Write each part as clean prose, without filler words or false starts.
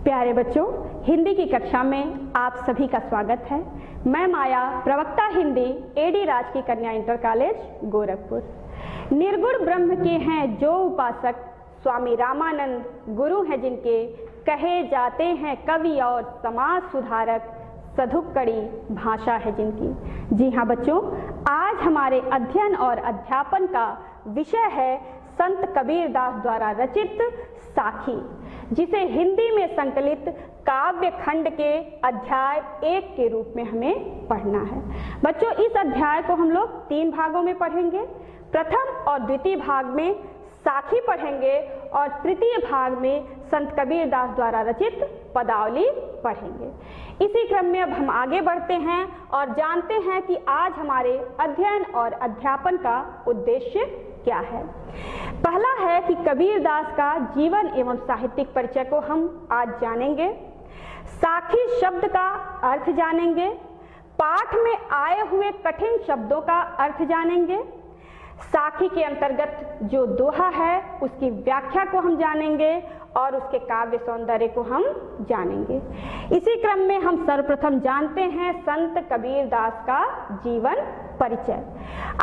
प्यारे बच्चों, हिंदी की कक्षा में आप सभी का स्वागत है। मैं माया, प्रवक्ता हिंदी, एडी राजकीय कन्या इंटर कॉलेज गोरखपुर। निर्गुण ब्रह्म के हैं जो उपासक, स्वामी रामानंद गुरु हैं जिनके, कहे जाते हैं कवि और समाज सुधारक, सधुक्कड़ी भाषा है जिनकी। जी हाँ बच्चों, आज हमारे अध्ययन और अध्यापन का विषय है संत कबीरदास द्वारा रचित साखी, जिसे हिंदी में संकलित काव्य खंड के अध्याय 1 के रूप में हमें पढ़ना है। बच्चों, इस अध्याय को हम लोग 3 भागों में पढ़ेंगे। प्रथम और द्वितीय भाग में साखी पढ़ेंगे और तृतीय भाग में संत कबीरदास द्वारा रचित पदावली पढ़ेंगे। इसी क्रम में अब हम आगे बढ़ते हैं और जानते हैं कि आज हमारे अध्ययन और अध्यापन का उद्देश्य क्या है। पहला है कि कबीरदास का जीवन एवं साहित्यिक परिचय को हम आज जानेंगे। साखी शब्द का अर्थ जानेंगे। पाठ में आए हुए कठिन शब्दों का अर्थ जानेंगे। साखी के अंतर्गत जो दोहा है उसकी व्याख्या को हम जानेंगे और उसके काव्य सौंदर्य को हम जानेंगे। इसी क्रम में हम सर्वप्रथम जानते हैं संत कबीरदास का जीवन परिचय।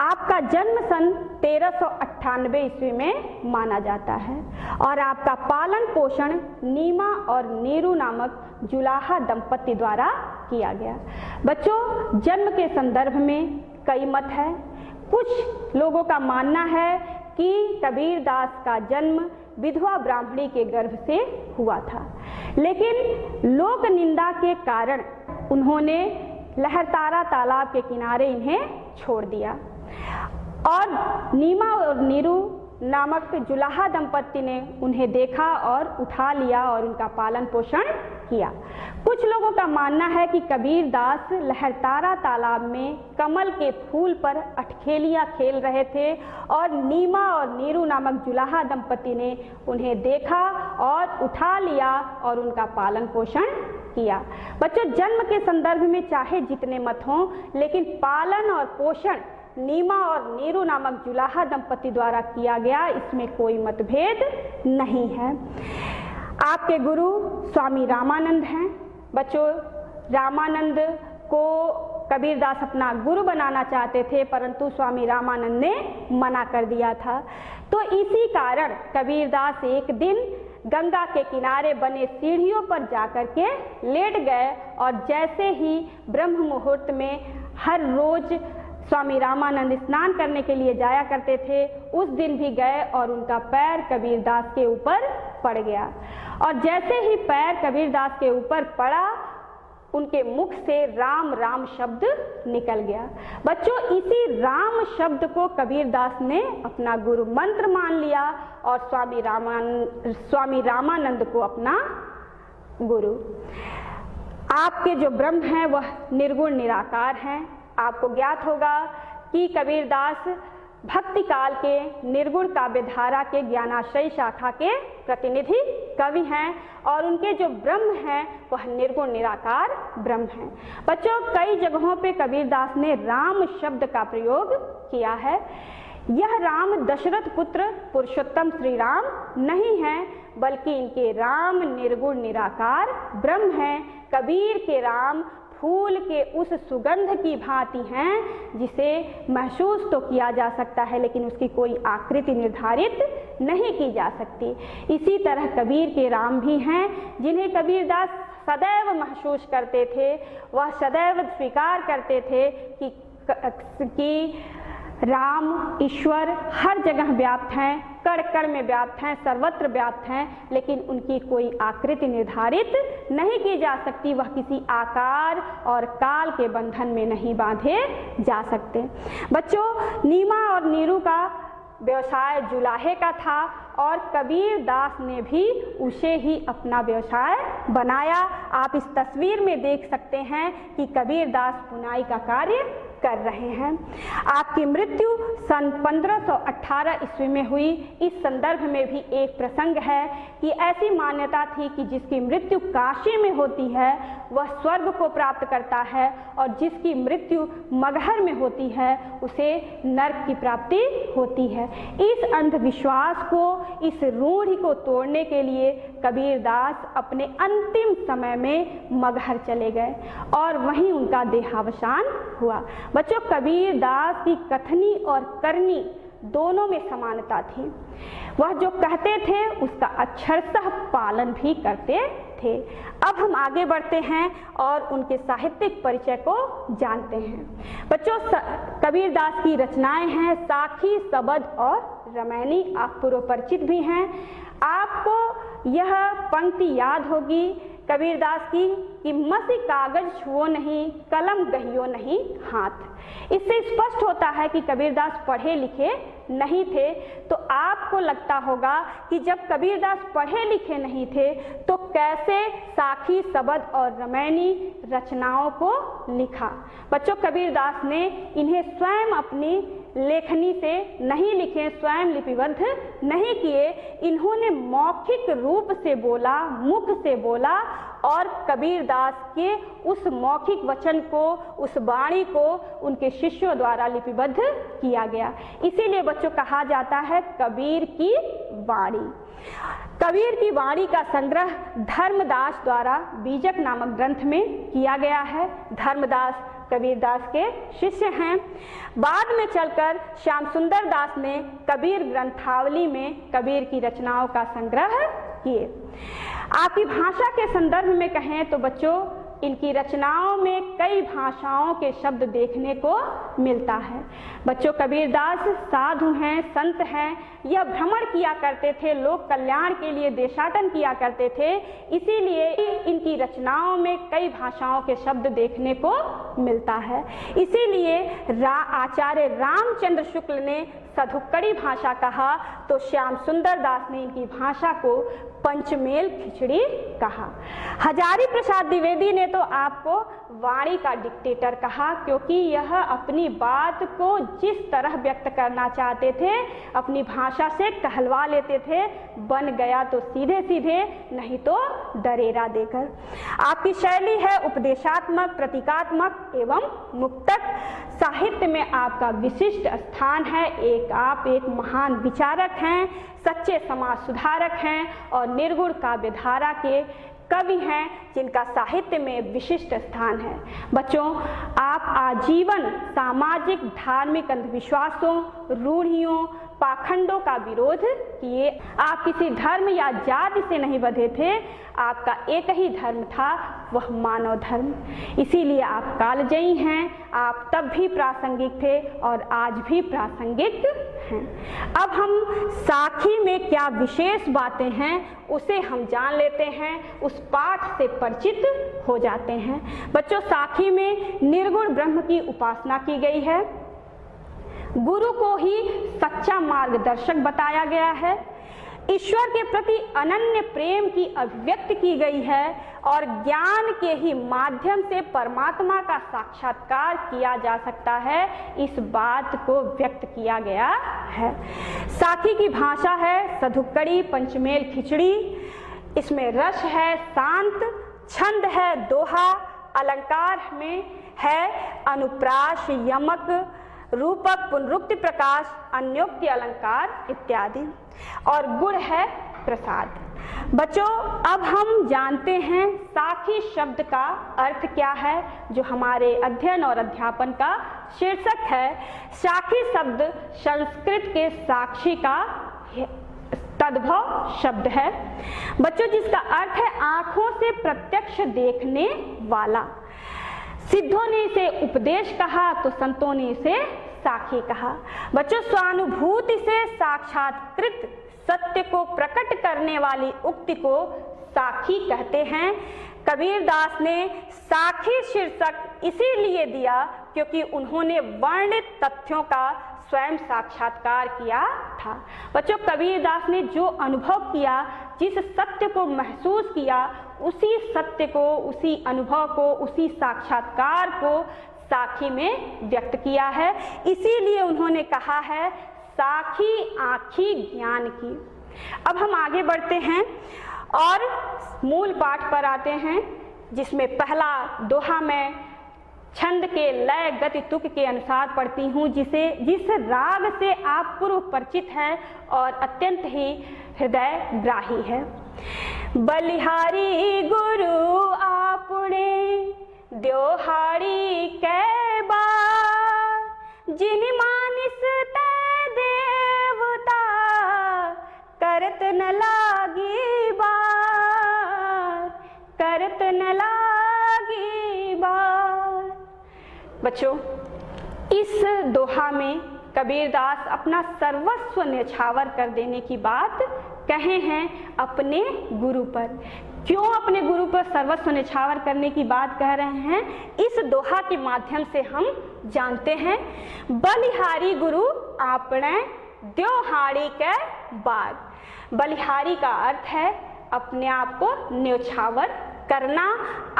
आपका जन्म सन 1398 ईस्वी में माना जाता है और आपका पालन पोषण नीमा और नीरू नामक जुलाहा दंपति द्वारा किया गया। बच्चों, जन्म के संदर्भ में कई मत है। कुछ लोगों का मानना है कि कबीरदास का जन्म विधवा ब्राह्मणी के गर्भ से हुआ था, लेकिन लोक निंदा के कारण उन्होंने लहरतारा तालाब के किनारे इन्हें छोड़ दिया और नीमा और नीरू नामक जुलाहा दंपति ने उन्हें देखा और उठा लिया और उनका पालन पोषण किया। कुछ लोगों का मानना है कि कबीरदास लहरतारा तालाब में कमल के फूल पर अटखेलियां खेल रहे थे और नीमा और नीरू नामक जुलाहा दंपति ने उन्हें देखा और उठा लिया और उनका पालन पोषण किया। बच्चों, जन्म के संदर्भ में चाहे जितने मत हों, लेकिन पालन और पोषण नीमा और नीरू नामक जुलाहा दंपति द्वारा किया गया, इसमें कोई मतभेद नहीं है। आपके गुरु स्वामी रामानंद हैं। बच्चों, रामानंद को कबीरदास अपना गुरु बनाना चाहते थे, परंतु स्वामी रामानंद ने मना कर दिया था। तो इसी कारण कबीरदास एक दिन गंगा के किनारे बने सीढ़ियों पर जाकर के लेट गए और जैसे ही ब्रह्म मुहूर्त में हर रोज स्वामी रामानंद स्नान करने के लिए जाया करते थे, उस दिन भी गए और उनका पैर कबीरदास के ऊपर पड़ गया और जैसे ही पैर कबीरदास के ऊपर पड़ा, उनके मुख से राम राम शब्द निकल गया। बच्चों, इसी राम शब्द को कबीरदास ने अपना गुरु मंत्र मान लिया और स्वामी रामानंद को अपना गुरु। आपके जो ब्रह्म हैं वह निर्गुण निराकार हैं। आपको ज्ञात होगा कि कबीरदास भक्ति काल के निर्गुण काव्य धारा के ज्ञानाश्रयी शाखा के प्रतिनिधि कवि हैं और उनके जो ब्रह्म हैं वह निर्गुण निराकार ब्रह्म हैं। बच्चों, कई जगहों पे कबीरदास ने राम शब्द का प्रयोग किया है। यह राम दशरथ पुत्र पुरुषोत्तम श्री राम नहीं है, बल्कि इनके राम निर्गुण निराकार ब्रह्म हैं। कबीर के राम फूल के उस सुगंध की भांति हैं जिसे महसूस तो किया जा सकता है, लेकिन उसकी कोई आकृति निर्धारित नहीं की जा सकती। इसी तरह कबीर के राम भी हैं जिन्हें कबीरदास सदैव महसूस करते थे। वह सदैव स्वीकार करते थे कि राम ईश्वर हर जगह व्याप्त हैं, कण कण में व्याप्त हैं, सर्वत्र व्याप्त हैं, लेकिन उनकी कोई आकृति निर्धारित नहीं की जा सकती। वह किसी आकार और काल के बंधन में नहीं बांधे जा सकते। बच्चों, नीमा और नीरू का व्यवसाय जुलाहे का था और कबीरदास ने भी उसे ही अपना व्यवसाय बनाया। आप इस तस्वीर में देख सकते हैं कि कबीरदास बुनाई का कार्य कर रहे हैं। आपकी मृत्यु सन 1518 ईस्वी में हुई। इस संदर्भ में भी एक प्रसंग है कि ऐसी मान्यता थी कि जिसकी मृत्यु काशी में होती है वह स्वर्ग को प्राप्त करता है और जिसकी मृत्यु मगहर में होती है उसे नरक की प्राप्ति होती है। इस अंधविश्वास को, इस रूढ़ि को तोड़ने के लिए कबीरदास अपने अंतिम समय में मगहर चले गए और वहीं उनका देहावसान हुआ। बच्चों, कबीरदास की कथनी और करनी दोनों में समानता थी। वह जो कहते थे उसका अक्षरशः पालन भी करते थे। अब हम आगे बढ़ते हैं और उनके साहित्यिक परिचय को जानते हैं। बच्चों, कबीरदास की रचनाएं हैं साखी, सबद और रामायणी। आप पूर्व परिचित भी हैं। आपको यह पंक्ति याद होगी कबीरदास की कि मसी कागज छुओ नहीं, कलम गहियो नहीं हाथ। इससे स्पष्ट होता है कि कबीरदास पढ़े लिखे नहीं थे। तो आपको लगता होगा कि जब कबीरदास पढ़े लिखे नहीं थे तो कैसे साखी, सबद और रामायणी रचनाओं को लिखा। बच्चों, कबीरदास ने इन्हें स्वयं अपनी लेखनी से नहीं लिखे, स्वयं लिपिबद्ध नहीं किए। इन्होंने मौखिक रूप से बोला, मुख से बोला और कबीरदास के उस मौखिक वचन को, उस वाणी को उनके शिष्यों द्वारा लिपिबद्ध किया गया। इसीलिए बच्चों कहा जाता है कबीर की वाणी। कबीर की वाणी का संग्रह धर्मदास द्वारा बीजक नामक ग्रंथ में किया गया है। धर्मदास कबीरदास के शिष्य हैं। बाद में चलकर श्याम सुंदर दास ने कबीर ग्रंथावली में कबीर की रचनाओं का संग्रह किए। आपकी भाषा के संदर्भ में कहें तो बच्चों, इनकी रचनाओं में कई भाषाओं के शब्द देखने को मिलता है। बच्चों, कबीरदास साधु हैं, संत हैं। यह भ्रमण किया करते थे, लोक कल्याण के लिए देशाटन किया करते थे। इसीलिए इनकी रचनाओं में कई भाषाओं के शब्द देखने को मिलता है। इसीलिए आचार्य रामचंद्र शुक्ल ने सधुक्कड़ी भाषा कहा तो श्याम सुंदर दास ने इनकी भाषा को पंचमेल खिचड़ी कहा। हजारी प्रसाद द्विवेदी ने तो आपको वाणी का डिक्टेटर कहा, क्योंकि यह अपनी बात को जिस तरह व्यक्त करना चाहते थे अपनी भाषा से कहलवा लेते थे। बन गया तो सीधे सीधे, नहीं तो डरेरा देकर। आपकी शैली है उपदेशात्मक, प्रतीकात्मक एवं मुक्तक। साहित्य में आपका विशिष्ट स्थान है। आप एक महान विचारक हैं, सच्चे समाज सुधारक हैं और निर्गुण काव्यधारा के कवि हैं जिनका साहित्य में विशिष्ट स्थान है। बच्चों, आप आजीवन सामाजिक धार्मिक अंधविश्वासों, रूढ़ियों, पाखंडों का विरोध किए। आप किसी धर्म या जाति से नहीं बंधे थे। आपका एक ही धर्म था, वह मानव धर्म। इसीलिए आप कालजयी हैं। आप तब भी प्रासंगिक थे और आज भी प्रासंगिक हैं। अब हम साखी में क्या विशेष बातें हैं उसे हम जान लेते हैं, उस पाठ से परिचित हो जाते हैं। बच्चों, साखी में निर्गुण ब्रह्म की उपासना की गई है। गुरु को ही सच्चा मार्गदर्शक बताया गया है। ईश्वर के प्रति अनन्य प्रेम की अभिव्यक्ति की गई है और ज्ञान के ही माध्यम से परमात्मा का साक्षात्कार किया जा सकता है, इस बात को व्यक्त किया गया है। साखी की भाषा है सधुक्कड़ी, पंचमेल खिचड़ी। इसमें रस है शांत, छंद है दोहा, अलंकार में है अनुप्रास, यमक, रूपक, पुनरुक्ति, प्रकाश, अन्योक्ति अलंकार इत्यादि और गुण है प्रसाद। बच्चों, अब हम जानते हैं साखी शब्द का अर्थ क्या है, जो हमारे अध्ययन और अध्यापन का शीर्षक है। साखी शब्द संस्कृत के साक्षी का तद्भव शब्द है। बच्चों, जिसका अर्थ है आंखों से प्रत्यक्ष देखने वाला। सिद्धों ने इसे उपदेश कहा तो संतों ने इसे साखी कहा। बच्चों, स्वानुभूति से साक्षात्कृत सत्य को प्रकट करने वाली उक्ति को साखी कहते हैं। कबीरदास ने साखी शीर्षक इसीलिए दिया क्योंकि उन्होंने वर्णित तथ्यों का स्वयं साक्षात्कार किया था। बच्चों, कबीरदास ने जो अनुभव किया, जिस सत्य को महसूस किया, उसी सत्य को, उसी अनुभव को, उसी साक्षात्कार को साखी में व्यक्त किया है। इसीलिए उन्होंने कहा है साखी आँखी ज्ञान की। अब हम आगे बढ़ते हैं और मूल पाठ पर आते हैं, जिसमें पहला दोहा मैं छंद के लय गति तुक के अनुसार पढ़ती हूँ, जिस राग से आप पूर्व परिचित हैं और अत्यंत ही हृदय ग्राही है। बलिहारी गुरु आपने द्योहारी कै बार, जिन मानिस तै देवता करत न लागी बार, करत न लागी बार। बच्चों, इस दोहा में कबीरदास अपना सर्वस्व न्यौछावर कर देने की बात कहे हैं अपने गुरु पर। क्यों अपने गुरु पर सर्वस्व न्यौछावर करने की बात कह रहे हैं, इस दोहा के माध्यम से हम जानते हैं। बलिहारी गुरु आपने द्योहारी के बाद। बलिहारी का अर्थ है अपने आप को न्यौछावर करना,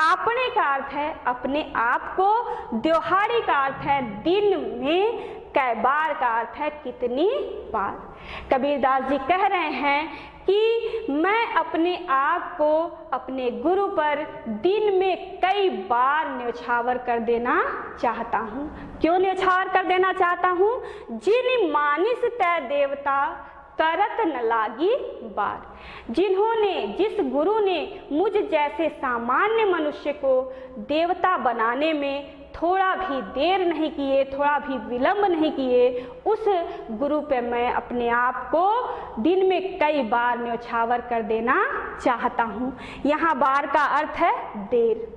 आपने का अर्थ है अपने आप को, द्योहारी का अर्थ है दिन में, कै बार का अर्थ है कितनी बार। कबीरदास जी कह रहे हैं कि मैं अपने आप को अपने गुरु पर दिन में कई बार न्यौछावर कर देना चाहता हूँ। क्यों न्यौछावर कर देना चाहता हूँ? जिन मानिस तै देवता करत न लागी बार। जिस गुरु ने मुझ जैसे सामान्य मनुष्य को देवता बनाने में थोड़ा भी देर नहीं किए, थोड़ा भी विलंब नहीं किए, उस गुरु पे मैं अपने आप को दिन में कई बार न्यौछावर कर देना चाहता हूँ। यहाँ बार का अर्थ है देर।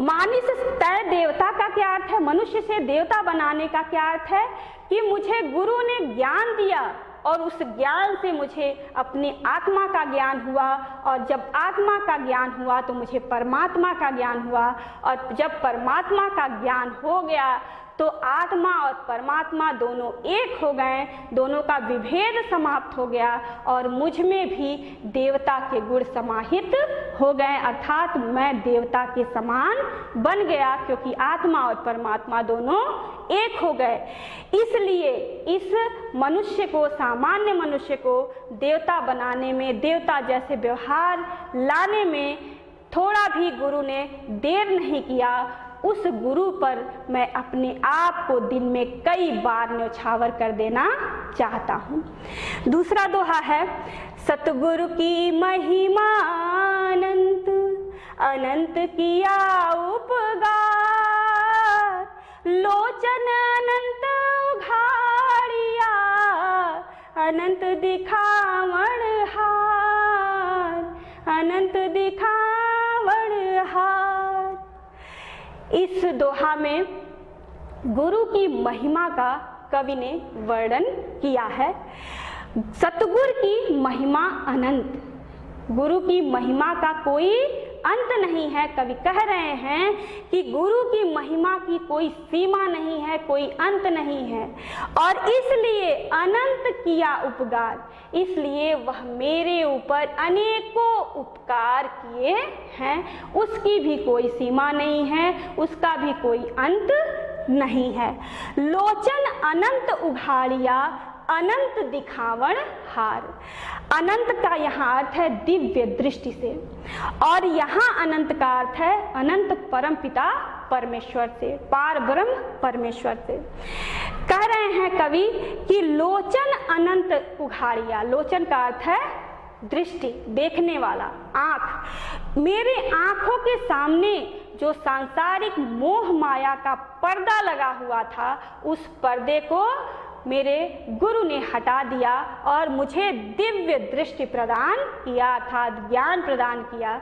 मानिस तय देवता का क्या अर्थ है? मनुष्य से देवता बनाने का क्या अर्थ है? कि मुझे गुरु ने ज्ञान दिया और उस ज्ञान से मुझे अपनी आत्मा का ज्ञान हुआ, और जब आत्मा का ज्ञान हुआ तो मुझे परमात्मा का ज्ञान हुआ, और जब परमात्मा का ज्ञान हो गया तो आत्मा और परमात्मा दोनों एक हो गए, दोनों का विभेद समाप्त हो गया और मुझ में भी देवता के गुण समाहित हो गए, अर्थात मैं देवता के समान बन गया, क्योंकि आत्मा और परमात्मा दोनों एक हो गए। इसलिए इस मनुष्य को, सामान्य मनुष्य को देवता बनाने में, देवता जैसे व्यवहार लाने में थोड़ा भी गुरु ने देर नहीं किया। उस गुरु पर मैं अपने आप को दिन में कई बार न्यौछावर कर देना चाहता हूँ। दूसरा दोहा है, सतगुरु की महिमा अनंत, अनंत किया उपकार, लोचन अनंत उघाड़िया, अनंत दिखावण हार, अनंत दिखावण हार। इस दोहा में गुरु की महिमा का कवि ने वर्णन किया है। सतगुरु की महिमा अनंत, गुरु की महिमा का कोई अंत नहीं है। कवि कह रहे हैं कि गुरु की महिमा की कोई सीमा नहीं है, कोई अंत नहीं है, और इसलिए अनंत किया उपकार, इसलिए वह मेरे ऊपर अनेकों उपकार किए हैं। उसकी भी कोई सीमा नहीं है, उसका भी कोई अंत नहीं है। लोचन अनंत उघाड़िया, अनंत दिखावण हार। अनंत का यहाँ अर्थ है दिव्य दृष्टि से, और यहाँ अनंत का अर्थ है अनंत परमपिता परमेश्वर से, पार ब्रह्म परमेश्वर से। कह रहे हैं कवि कि लोचन अनंत उघाड़िया। लोचन का अर्थ है दृष्टि, देखने वाला, आँख। मेरे आँखों के सामने जो सांसारिक मोह माया का पर्दा लगा हुआ था, उस पर्दे को मेरे गुरु ने हटा दिया और मुझे दिव्य दृष्टि प्रदान किया, अर्थात ज्ञान प्रदान किया।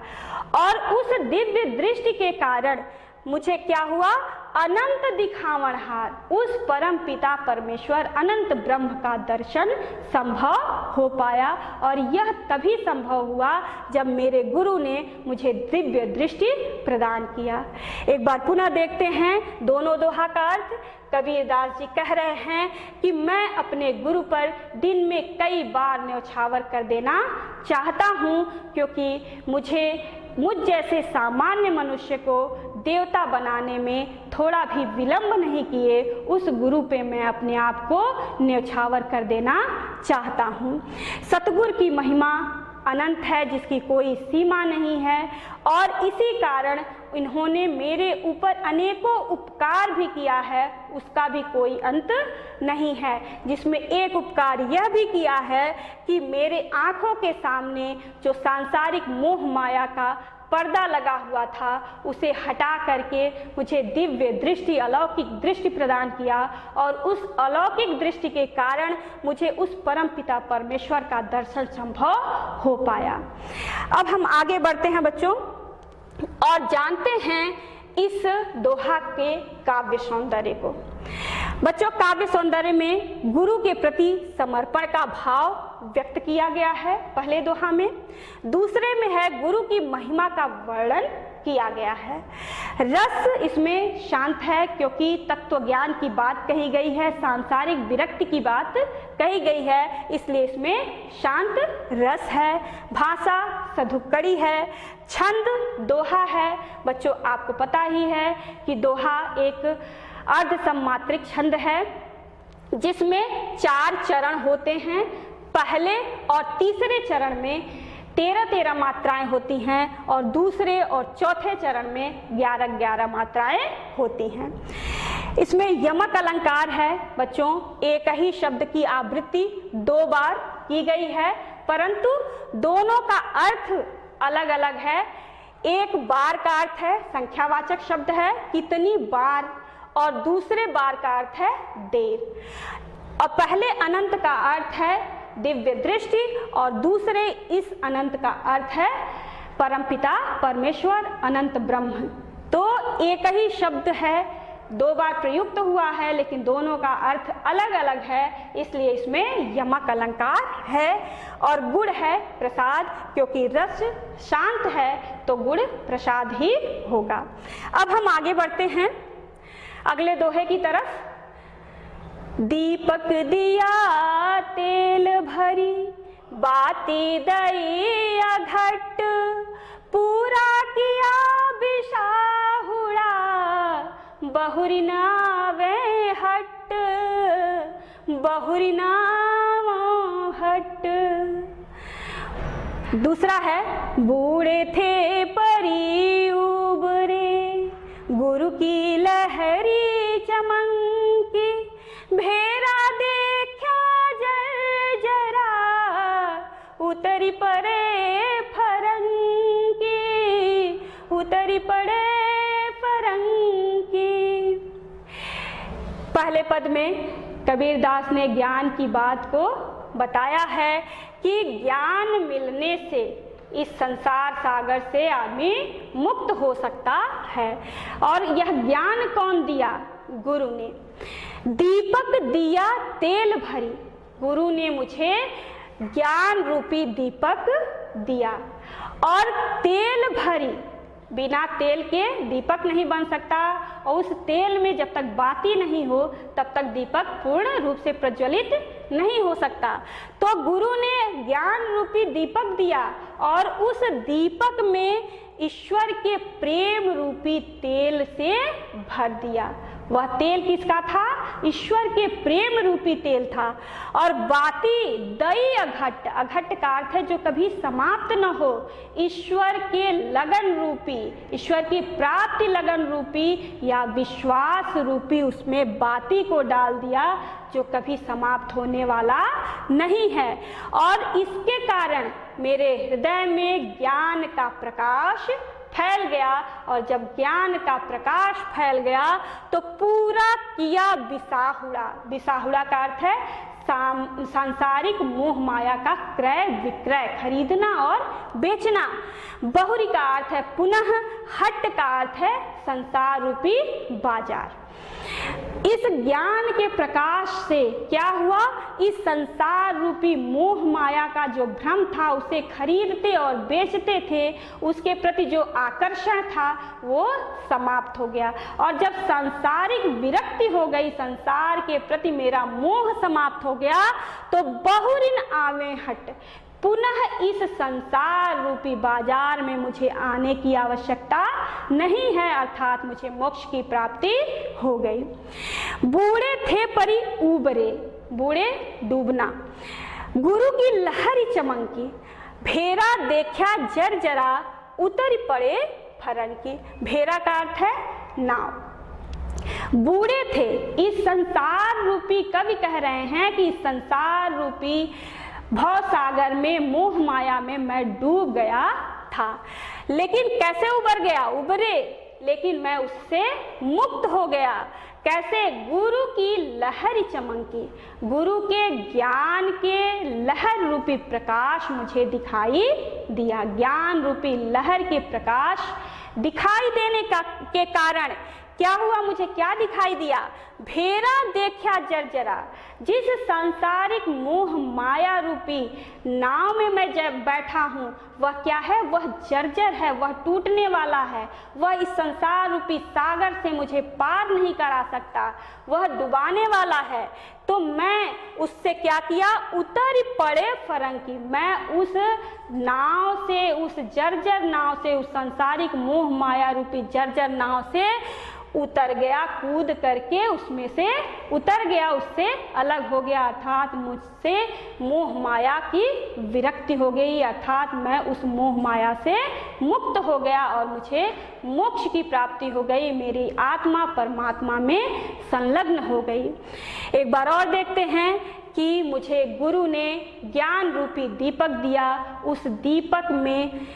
और उस दिव्य दृष्टि के कारण मुझे क्या हुआ? अनंत दिखावण हार, उस परम पिता परमेश्वर अनंत ब्रह्म का दर्शन संभव हो पाया। और यह तभी संभव हुआ जब मेरे गुरु ने मुझे दिव्य दृष्टि प्रदान किया। एक बार पुनः देखते हैं दोनों दोहा का अर्थ। कबीरदास जी कह रहे हैं कि मैं अपने गुरु पर दिन में कई बार न्यौछावर कर देना चाहता हूँ, क्योंकि मुझ जैसे सामान्य मनुष्य को देवता बनाने में थोड़ा भी विलंब नहीं किए, उस गुरु पे मैं अपने आप को न्यौछावर कर देना चाहता हूँ। सतगुरु की महिमा अनंत है, जिसकी कोई सीमा नहीं है, और इसी कारण इन्होंने मेरे ऊपर अनेकों उपकार भी किया है, उसका भी कोई अंत नहीं है। जिसमें एक उपकार यह भी किया है कि मेरे आँखों के सामने जो सांसारिक मोह माया का पर्दा लगा हुआ था, उसे हटा करके मुझे दिव्य दृष्टि, अलौकिक दृष्टि प्रदान किया, और उस अलौकिक दृष्टि के कारण मुझे उस परम पिता परमेश्वर का दर्शन संभव हो पाया। अब हम आगे बढ़ते हैं बच्चों और जानते हैं इस दोहा के काव्य सौंदर्य को। बच्चों, काव्य सौंदर्य में गुरु के प्रति समर्पण का भाव व्यक्त किया गया है पहले दोहा में, दूसरे में है गुरु की महिमा का वर्णन किया गया है। रस इसमें शांत है क्योंकि तत्व ज्ञान की बात कही गई है, सांसारिक विरक्ति की बात कही गई है, इसलिए इसमें शांत रस है। भाषा सधुक्कड़ी है, छंद दोहा है। बच्चों, आपको पता ही है कि दोहा एक अर्ध सम्मात्रिक छंद है जिसमें 4 चरण होते हैं। पहले और तीसरे चरण में 13-13 मात्राएं होती हैं और दूसरे और चौथे चरण में 11-11 मात्राएं होती हैं। इसमें यमक अलंकार है बच्चों, एक ही शब्द की आवृत्ति 2 बार की गई है, परंतु दोनों का अर्थ अलग अलग है। एक बार का अर्थ है संख्यावाचक शब्द है, कितनी बार, और दूसरे बार का अर्थ है देर। और पहले अनंत का अर्थ है दिव्य दृष्टि और दूसरे इस अनंत का अर्थ है परमपिता परमेश्वर अनंत ब्रह्म। तो एक ही शब्द है, 2 बार प्रयुक्त हुआ है, लेकिन दोनों का अर्थ अलग अलग है, इसलिए इसमें यमक अलंकार है। और गुण है प्रसाद, क्योंकि रस शांत है तो गुण प्रसाद ही होगा। अब हम आगे बढ़ते हैं अगले दोहे की तरफ। दीपक दिया तेल भरी, बाती दई अघट, पूरा किया बिसाहुड़ा, बहुरी नावे हट, बहुरी नाव हट। दूसरा है बूढ़े थे परी उबरे, गुरु की लहरी चमकी, भेरा देखा जर जरा, उतरी पड़े फरंगी, उतरी पड़े फरंगी। पहले पद में कबीरदास ने ज्ञान की बात को बताया है कि ज्ञान मिलने से इस संसार सागर से आदमी मुक्त हो सकता है। और यह ज्ञान कौन दिया? गुरु ने। दीपक दिया तेल भरी, गुरु ने मुझे ज्ञान रूपी दीपक दिया। और तेल भरी, बिना तेल के दीपक नहीं बन सकता, और उस तेल में जब तक बाती नहीं हो तब तक दीपक पूर्ण रूप से प्रज्वलित नहीं हो सकता। तो गुरु ने ज्ञान रूपी दीपक दिया और उस दीपक में ईश्वर के प्रेम रूपी तेल से भर दिया। वह तेल किसका था? ईश्वर के प्रेम रूपी तेल था। और बाती दई अघट, अघट का अर्थ है जो कभी समाप्त न हो। ईश्वर के लगन रूपी, ईश्वर की प्राप्ति लगन रूपी या विश्वास रूपी उसमें बाती को डाल दिया जो कभी समाप्त होने वाला नहीं है। और इसके कारण मेरे हृदय में ज्ञान का प्रकाश फैल गया। और जब ज्ञान का प्रकाश फैल गया तो पूरा किया बिसाहुड़ा। बिसाहुड़ा का अर्थ है सांसारिक मोह माया का क्रय विक्रय, खरीदना और बेचना। बहुरी का अर्थ है पुनः, हट का अर्थ है संसार रूपी बाजार। इस ज्ञान के प्रकाश से क्या हुआ? इस संसार रूपी मोह माया का जो भ्रम था, उसे खरीदते और बेचते थे, उसके प्रति जो आकर्षण था वो समाप्त हो गया। और जब सांसारिक विरक्ति हो गई, संसार के प्रति मेरा मोह समाप्त हो गया, तो बहुरिन आवे हट, पुनः इस संसार रूपी बाजार में मुझे आने की आवश्यकता नहीं है, अर्थात मुझे मोक्ष की प्राप्ति हो गई। बूढ़े थे परी उबरे, बूढ़े डूबना, गुरु की लहरी चमकी, भेरा देखा जर्जरा, उतर पड़े फरन की। भेरा का अर्थ है नाव। बूढ़े थे, इस संसार रूपी, कवि कह रहे हैं कि इस संसार रूपी भव सागर में, मोह माया में मैं डूब गया था। लेकिन कैसे उबर गया? उबरे, लेकिन मैं उससे मुक्त हो गया। कैसे? गुरु की लहरी चमकी, गुरु के ज्ञान के लहर रूपी प्रकाश मुझे दिखाई दिया। ज्ञान रूपी लहर के प्रकाश दिखाई देने के कारण क्या हुआ? मुझे क्या दिखाई दिया? भेरा देखा जर्जरा, जिस सांसारिक मोह माया रूपी नाव में मैं जब बैठा हूँ, वह क्या है? वह जर्जर है, वह टूटने वाला है, वह इस संसार रूपी सागर से मुझे पार नहीं करा सकता, वह डुबाने वाला है। तो मैं उससे क्या किया? उतर पड़े फरंकी, मैं उस नाव से, उस जर्जर नाव से, उस सांसारिक मोह माया रूपी जर्जर नाव से उतर गया, कूद करके उसमें से उतर गया, उससे अलग हो गया, अर्थात मुझसे मोह माया की विरक्ति हो गई, अर्थात मैं उस मोह माया से मुक्त हो गया और मुझे मोक्ष की प्राप्ति हो गई। मेरी आत्मा परमात्मा में संलग्न हो गई। एक बार और देखते हैं कि मुझे गुरु ने ज्ञान रूपी दीपक दिया, उस दीपक में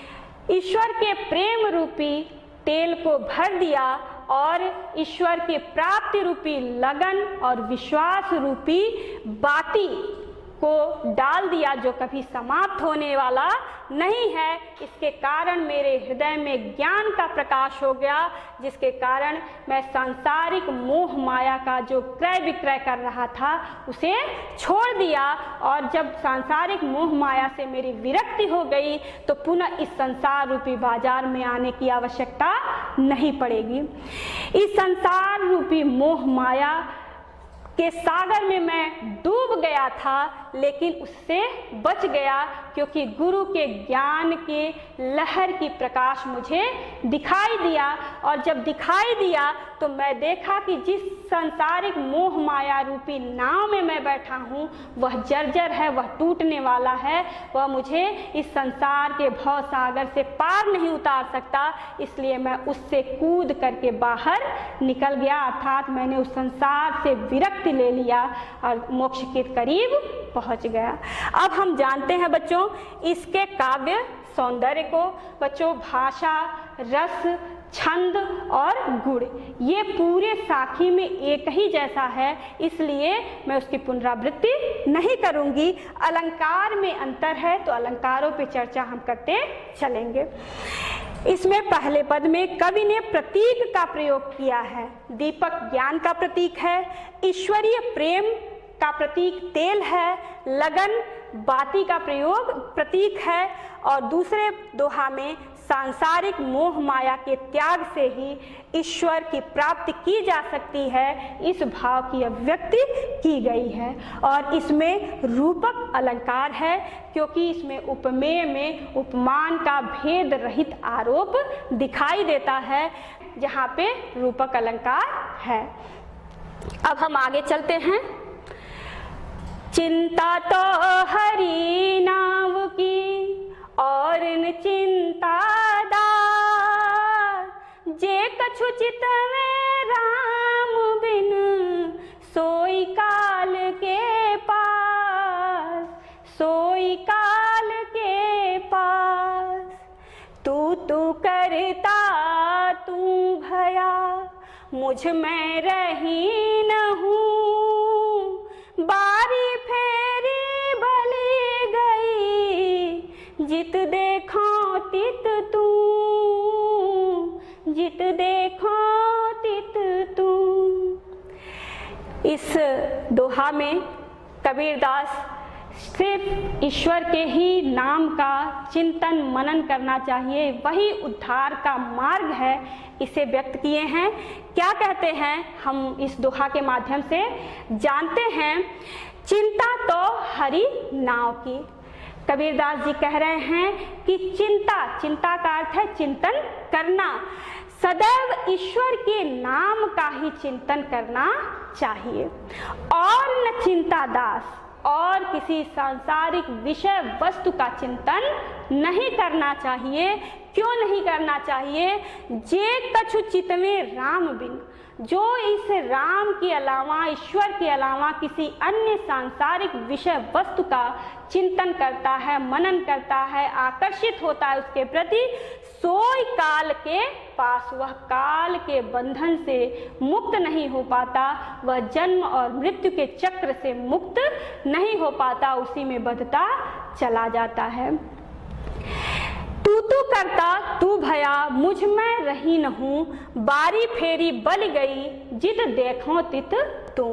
ईश्वर के प्रेम रूपी तेल को भर दिया और ईश्वर के प्राप्ति रूपी लगन और विश्वास रूपी बाती को डाल दिया, जो कभी समाप्त होने वाला नहीं है। इसके कारण मेरे हृदय में ज्ञान का प्रकाश हो गया, जिसके कारण मैं सांसारिक मोह माया का जो क्रय विक्रय कर रहा था उसे छोड़ दिया। और जब सांसारिक मोह माया से मेरी विरक्ति हो गई तो पुनः इस संसार रूपी बाजार में आने की आवश्यकता नहीं पड़ेगी। इस संसार रूपी मोह माया के सागर में मैं डूब गया था, लेकिन उससे बच गया, क्योंकि गुरु के ज्ञान के लहर की प्रकाश मुझे दिखाई दिया। और जब दिखाई दिया तो मैं देखा कि जिस सांसारिक मोह माया रूपी नाव में मैं बैठा हूँ वह जर्जर है, वह टूटने वाला है, वह मुझे इस संसार के भव सागर से पार नहीं उतार सकता। इसलिए मैं उससे कूद करके बाहर निकल गया, अर्थात मैंने उस संसार से विरक्ति ले लिया और मोक्ष के करीब पहुंच गया। अब हम जानते हैं बच्चों इसके काव्य सौंदर्य को। बच्चों, भाषा, रस, छंद और गुण ये पूरे साखी में एक ही जैसा है, इसलिए मैं उसकी पुनरावृत्ति नहीं करूंगी। अलंकार में अंतर है तो अलंकारों पे चर्चा हम करते चलेंगे। इसमें पहले पद में कवि ने प्रतीक का प्रयोग किया है। दीपक ज्ञान का प्रतीक है, ईश्वरीय प्रेम का प्रतीक तेल है, लगन बाती का प्रतीक है, और दूसरे दोहा में सांसारिक मोह माया के त्याग से ही ईश्वर की प्राप्ति की जा सकती है, इस भाव की अभिव्यक्ति की गई है। और इसमें रूपक अलंकार है, क्योंकि इसमें उपमेय में उपमान का भेद रहित आरोप दिखाई देता है, जहाँ पे रूपक अलंकार है। अब हम आगे चलते हैं। चिंता तो हरि नाम की और न चिंता दार, जे कछु चित में राम बिन सोई काल के पास, सोई काल के पास। तू करता तू भया, मुझ में रही न हूँ, बारी फेरी भली गई, जित देखो तित तू, जित देखो तित तू। इस दोहा में कबीरदास सिर्फ ईश्वर के ही नाम का चिंतन मनन करना चाहिए, वही उद्धार का मार्ग है, इसे व्यक्त किए हैं। क्या कहते हैं हम इस दोहा के माध्यम से जानते हैं। चिंता तो हरि नाव की, कबीरदास जी कह रहे हैं कि चिंता, चिंता का अर्थ है चिंतन करना, सदैव ईश्वर के नाम का ही चिंतन करना चाहिए और न चिंता दास, और किसी सांसारिक विषय वस्तु का चिंतन नहीं करना चाहिए। क्यों नहीं करना चाहिए? जे कछु चितवे राम बिन, जो इस राम के अलावा, ईश्वर के अलावा किसी अन्य सांसारिक विषय वस्तु का चिंतन करता है, मनन करता है, आकर्षित होता है उसके प्रति, सोई काल के पास, वह काल के बंधन से मुक्त नहीं हो पाता, वह जन्म और मृत्यु के चक्र से मुक्त नहीं हो पाता, उसी में बंधता चला जाता है। तू करता तू भया मुझ में रही न हूँ, बारी फेरी बल गई जित देखो तित तू।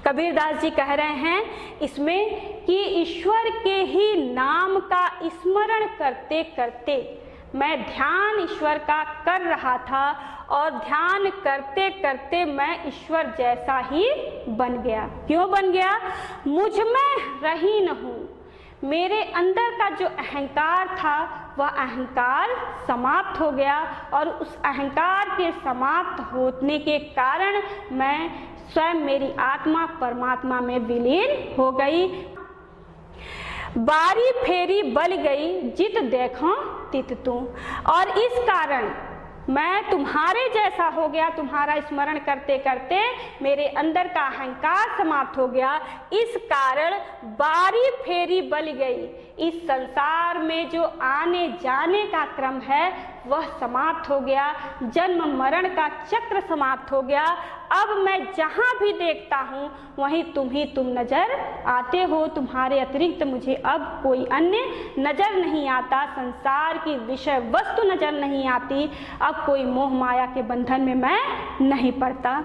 कबीरदास जी कह रहे हैं इसमें कि ईश्वर के ही नाम का स्मरण करते करते मैं ध्यान ईश्वर का कर रहा था और ध्यान करते करते मैं ईश्वर जैसा ही बन गया। क्यों बन गया? मुझ में रही न हूँ, मेरे अंदर का जो अहंकार था वह अहंकार समाप्त हो गया और उस अहंकार के समाप्त होने के कारण मैं स्वयं, मेरी आत्मा परमात्मा में विलीन हो गई। बारी फेरी बल गई जित देखो तित तू, और इस कारण मैं तुम्हारे जैसा हो गया, तुम्हारा स्मरण करते करते मेरे अंदर का अहंकार समाप्त हो गया। इस कारण बारी फेरी बल गई, इस संसार में जो आने जाने का क्रम है वह समाप्त हो गया, जन्म मरण का चक्र समाप्त हो गया। अब मैं जहाँ भी देखता हूँ वहीं तुम नजर आते हो, तुम्हारे अतिरिक्त मुझे अब कोई अन्य नजर नहीं आता, संसार की विषय वस्तु नजर नहीं आती, अब कोई मोह माया के बंधन में मैं नहीं पड़ता।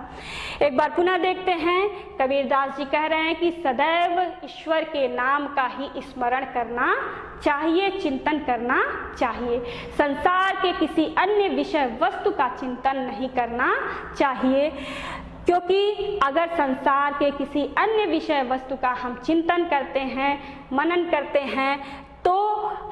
एक बार पुनः देखते हैं, कबीरदास जी कह रहे हैं कि सदैव ईश्वर के नाम का ही स्मरण करना चाहिए, चिंतन करना चाहिए, संसार के किसी अन्य विषय वस्तु का चिंतन नहीं करना चाहिए, क्योंकि अगर संसार के किसी अन्य विषय वस्तु का हम चिंतन करते हैं, मनन करते हैं, तो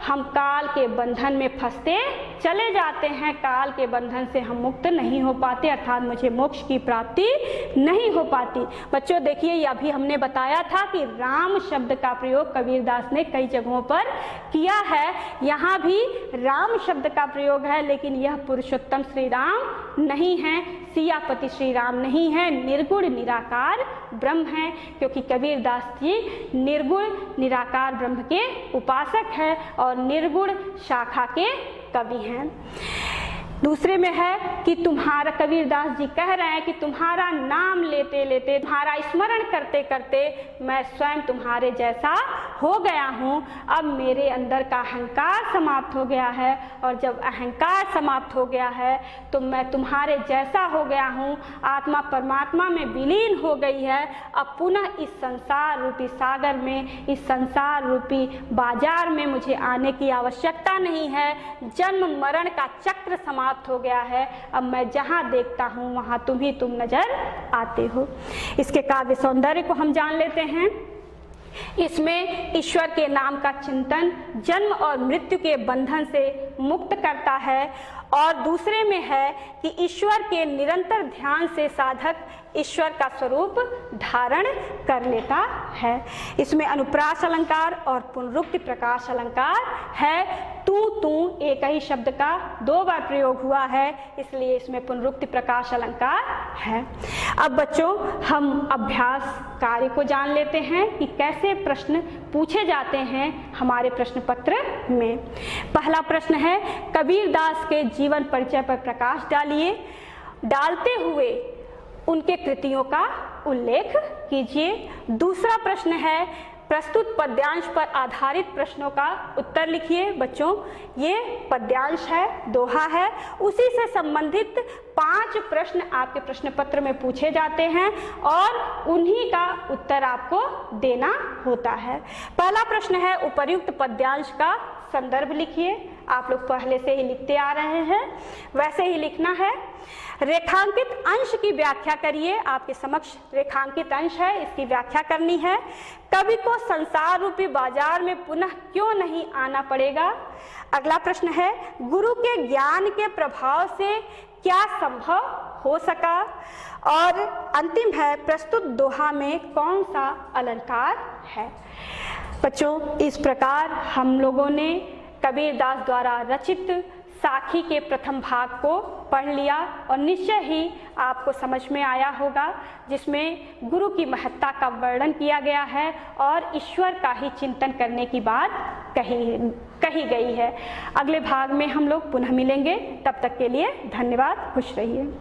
हम काल के बंधन में फंसते चले जाते हैं, काल के बंधन से हम मुक्त नहीं हो पाते, अर्थात मुझे मोक्ष की प्राप्ति नहीं हो पाती। बच्चों देखिए, ये अभी हमने बताया था कि राम शब्द का प्रयोग कबीरदास ने कई जगहों पर किया है, यहाँ भी राम शब्द का प्रयोग है, लेकिन यह पुरुषोत्तम श्री राम नहीं है, सियापति श्री राम नहीं है, निर्गुण निराकार ब्रह्म है, क्योंकि कबीरदास जी निर्गुण निराकार ब्रह्म के उपासक है और निर्गुण शाखा के कवि हैं। दूसरे में है कि तुम्हारा, कबीरदास जी कह रहे हैं कि तुम्हारा नाम लेते लेते, तुम्हारा स्मरण करते करते मैं स्वयं तुम्हारे जैसा हो गया हूँ, अब मेरे अंदर का अहंकार समाप्त हो गया है, और जब अहंकार समाप्त हो गया है तो मैं तुम्हारे जैसा हो गया हूँ, आत्मा परमात्मा में विलीन हो गई है। अब पुनः इस संसार रूपी सागर में, इस संसार रूपी बाजार में मुझे आने की आवश्यकता नहीं है, जन्म मरण का चक्र समाप्त हो गया है, अब मैं जहां देखता हूं वहां तुम नजर आते हो। इसके काव्य सौंदर्य को हम जान लेते हैं। इसमें ईश्वर के नाम का चिंतन जन्म और मृत्यु के बंधन से मुक्त करता है, और दूसरे में है कि ईश्वर के निरंतर ध्यान से साधक ईश्वर का स्वरूप धारण कर लेता है। इसमें अनुप्रास अलंकार और पुनरुक्ति प्रकाश अलंकार है। तू एक ही शब्द का 2 बार प्रयोग हुआ है, इसलिए इसमें पुनरुक्ति प्रकाश अलंकार है। अब बच्चों हम अभ्यास कार्य को जान लेते हैं कि कैसे प्रश्न पूछे जाते हैं हमारे प्रश्न पत्र में। पहला प्रश्न है, कबीरदास के जीवन परिचय पर प्रकाश डालिए, डालते हुए उनके कृतियों का उल्लेख कीजिए। दूसरा प्रश्न है, प्रस्तुत पद्यांश पर आधारित प्रश्नों का उत्तर लिखिए। बच्चों ये पद्यांश है, दोहा है, उसी से संबंधित 5 प्रश्न आपके प्रश्न पत्र में पूछे जाते हैं और उन्हीं का उत्तर आपको देना होता है। पहला प्रश्न है, उपर्युक्त पद्यांश का संदर्भ लिखिए। आप लोग पहले से ही लिखते आ रहे हैं, वैसे ही लिखना है। रेखांकित अंश की व्याख्या करिए। आपके समक्ष रेखांकित अंश है, इसकी व्याख्या करनी है। कवि को संसार रूपी बाजार में पुनः क्यों नहीं आना पड़ेगा? अगला प्रश्न है, गुरु के ज्ञान के प्रभाव से क्या संभव हो सका? और अंतिम है, प्रस्तुत दोहा में कौन सा अलंकार है? बच्चों, इस प्रकार हम लोगों ने कबीरदास द्वारा रचित साखी के प्रथम भाग को पढ़ लिया और निश्चय ही आपको समझ में आया होगा, जिसमें गुरु की महत्ता का वर्णन किया गया है और ईश्वर का ही चिंतन करने की बात कही गई है। अगले भाग में हम लोग पुनः मिलेंगे, तब तक के लिए धन्यवाद, खुश रहिए।